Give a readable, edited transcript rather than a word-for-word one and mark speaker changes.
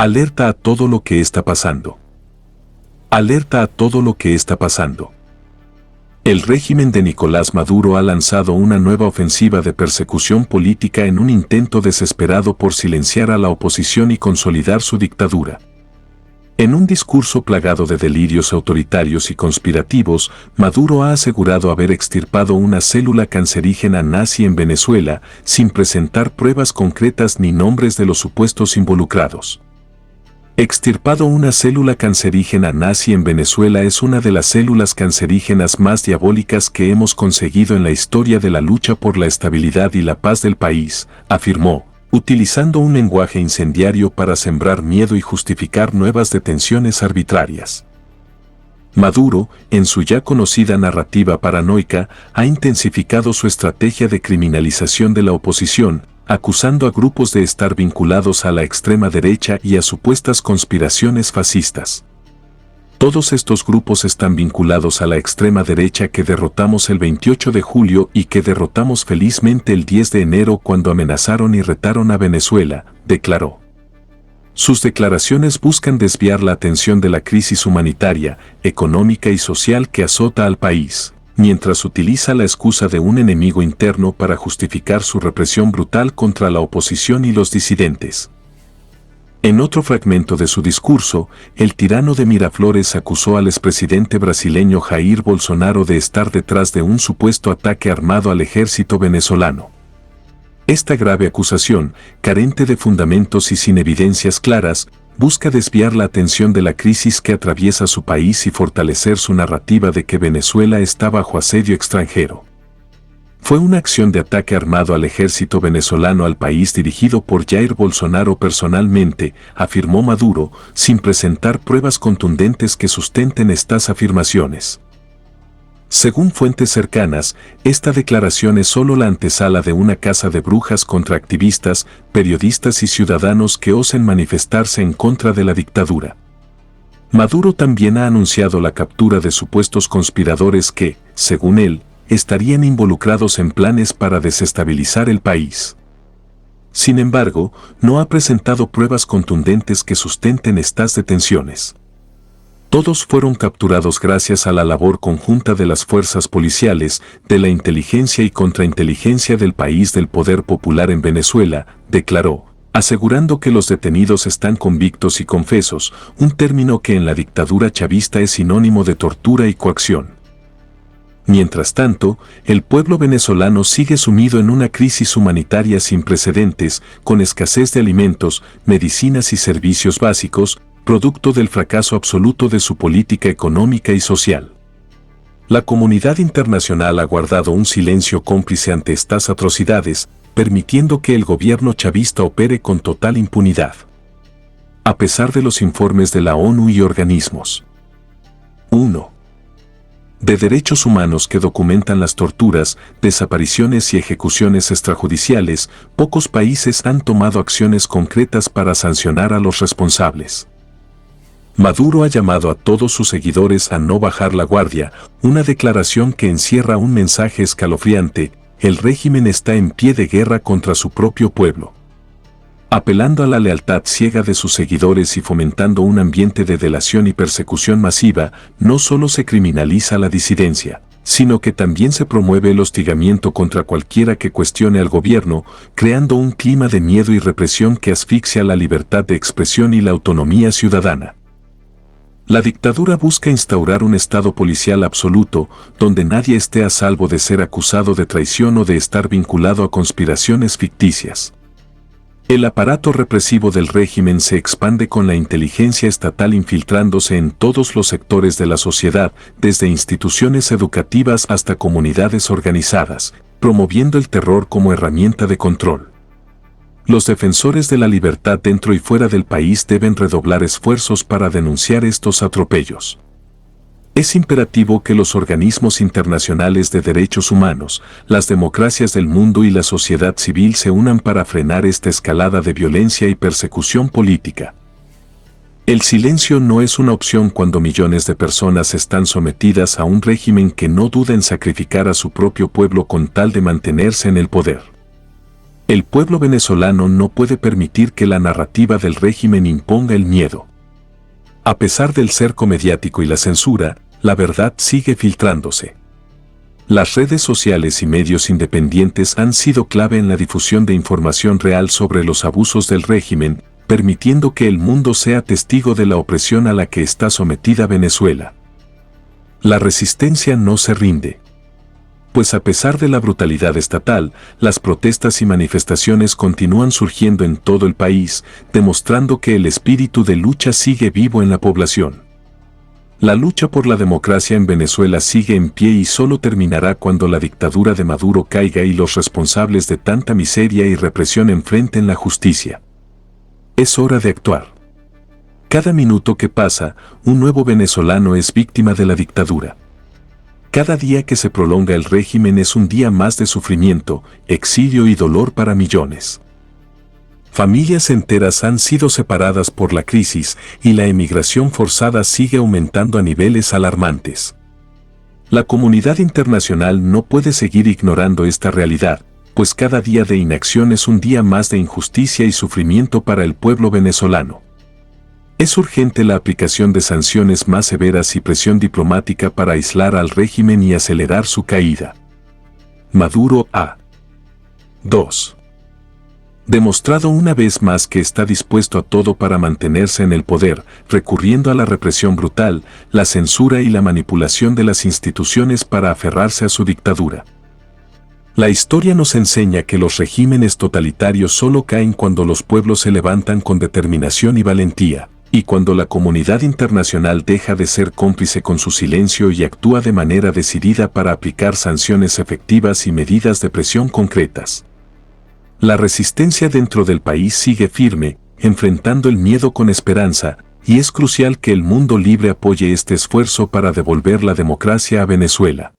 Speaker 1: Alerta a todo lo que está pasando. Alerta a todo lo que está pasando. El régimen de Nicolás Maduro ha lanzado una nueva ofensiva de persecución política en un intento desesperado por silenciar a la oposición y consolidar su dictadura. En un discurso plagado de delirios autoritarios y conspirativos, Maduro ha asegurado haber extirpado una célula cancerígena nazi en Venezuela, sin presentar pruebas concretas ni nombres de los supuestos involucrados. Extirpado una célula cancerígena nazi en Venezuela es una de las células cancerígenas más diabólicas que hemos conseguido en la historia de la lucha por la estabilidad y la paz del país, afirmó, utilizando un lenguaje incendiario para sembrar miedo y justificar nuevas detenciones arbitrarias. Maduro, en su ya conocida narrativa paranoica, ha intensificado su estrategia de criminalización de la oposición, acusando a grupos de estar vinculados a la extrema derecha y a supuestas conspiraciones fascistas. Todos estos grupos están vinculados a la extrema derecha que derrotamos el 28 de julio y que derrotamos felizmente el 10 de enero cuando amenazaron y retaron a Venezuela, declaró. Sus declaraciones buscan desviar la atención de la crisis humanitaria, económica y social que azota al país, mientras utiliza la excusa de un enemigo interno para justificar su represión brutal contra la oposición y los disidentes. En otro fragmento de su discurso, el tirano de Miraflores acusó al expresidente brasileño Jair Bolsonaro de estar detrás de un supuesto ataque armado al ejército venezolano. Esta grave acusación, carente de fundamentos y sin evidencias claras, busca desviar la atención de la crisis que atraviesa su país y fortalecer su narrativa de que Venezuela está bajo asedio extranjero. Fue una acción de ataque armado al ejército venezolano al país dirigido por Jair Bolsonaro personalmente, afirmó Maduro, sin presentar pruebas contundentes que sustenten estas afirmaciones. Según fuentes cercanas, esta declaración es solo la antesala de una caza de brujas contra activistas, periodistas y ciudadanos que osen manifestarse en contra de la dictadura. Maduro también ha anunciado la captura de supuestos conspiradores que, según él, estarían involucrados en planes para desestabilizar el país. Sin embargo, no ha presentado pruebas contundentes que sustenten estas detenciones. Todos fueron capturados gracias a la labor conjunta de las fuerzas policiales, de la inteligencia y contrainteligencia del país del Poder Popular en Venezuela, declaró, asegurando que los detenidos están convictos y confesos, un término que en la dictadura chavista es sinónimo de tortura y coacción. Mientras tanto, el pueblo venezolano sigue sumido en una crisis humanitaria sin precedentes, con escasez de alimentos, medicinas y servicios básicos, producto del fracaso absoluto de su política económica y social. La comunidad internacional ha guardado un silencio cómplice ante estas atrocidades, permitiendo que el gobierno chavista opere con total impunidad. A pesar de los informes de la ONU y organismos 1. de derechos humanos que documentan las torturas, desapariciones y ejecuciones extrajudiciales, pocos países han tomado acciones concretas para sancionar a los responsables. Maduro ha llamado a todos sus seguidores a no bajar la guardia, una declaración que encierra un mensaje escalofriante: el régimen está en pie de guerra contra su propio pueblo. Apelando a la lealtad ciega de sus seguidores y fomentando un ambiente de delación y persecución masiva, no solo se criminaliza la disidencia, sino que también se promueve el hostigamiento contra cualquiera que cuestione al gobierno, creando un clima de miedo y represión que asfixia la libertad de expresión y la autonomía ciudadana. La dictadura busca instaurar un estado policial absoluto, donde nadie esté a salvo de ser acusado de traición o de estar vinculado a conspiraciones ficticias. El aparato represivo del régimen se expande con la inteligencia estatal infiltrándose en todos los sectores de la sociedad, desde instituciones educativas hasta comunidades organizadas, promoviendo el terror como herramienta de control. Los defensores de la libertad dentro y fuera del país deben redoblar esfuerzos para denunciar estos atropellos. Es imperativo que los organismos internacionales de derechos humanos, las democracias del mundo y la sociedad civil se unan para frenar esta escalada de violencia y persecución política. El silencio no es una opción cuando millones de personas están sometidas a un régimen que no duda en sacrificar a su propio pueblo con tal de mantenerse en el poder. El pueblo venezolano no puede permitir que la narrativa del régimen imponga el miedo. A pesar del cerco mediático y la censura, la verdad sigue filtrándose. Las redes sociales y medios independientes han sido clave en la difusión de información real sobre los abusos del régimen, permitiendo que el mundo sea testigo de la opresión a la que está sometida Venezuela. La resistencia no se rinde. Pues a pesar de la brutalidad estatal, las protestas y manifestaciones continúan surgiendo en todo el país, demostrando que el espíritu de lucha sigue vivo en la población. La lucha por la democracia en Venezuela sigue en pie y solo terminará cuando la dictadura de Maduro caiga y los responsables de tanta miseria y represión enfrenten la justicia. Es hora de actuar. Cada minuto que pasa, un nuevo venezolano es víctima de la dictadura. Cada día que se prolonga el régimen es un día más de sufrimiento, exilio y dolor para millones. Familias enteras han sido separadas por la crisis y la emigración forzada sigue aumentando a niveles alarmantes. La comunidad internacional no puede seguir ignorando esta realidad, pues cada día de inacción es un día más de injusticia y sufrimiento para el pueblo venezolano. Es urgente la aplicación de sanciones más severas y presión diplomática para aislar al régimen y acelerar su caída. Maduro ha 2. Demostrado una vez más que está dispuesto a todo para mantenerse en el poder, recurriendo a la represión brutal, la censura y la manipulación de las instituciones para aferrarse a su dictadura. La historia nos enseña que los regímenes totalitarios solo caen cuando los pueblos se levantan con determinación y valentía, y cuando la comunidad internacional deja de ser cómplice con su silencio y actúa de manera decidida para aplicar sanciones efectivas y medidas de presión concretas. La resistencia dentro del país sigue firme, enfrentando el miedo con esperanza, y es crucial que el mundo libre apoye este esfuerzo para devolver la democracia a Venezuela.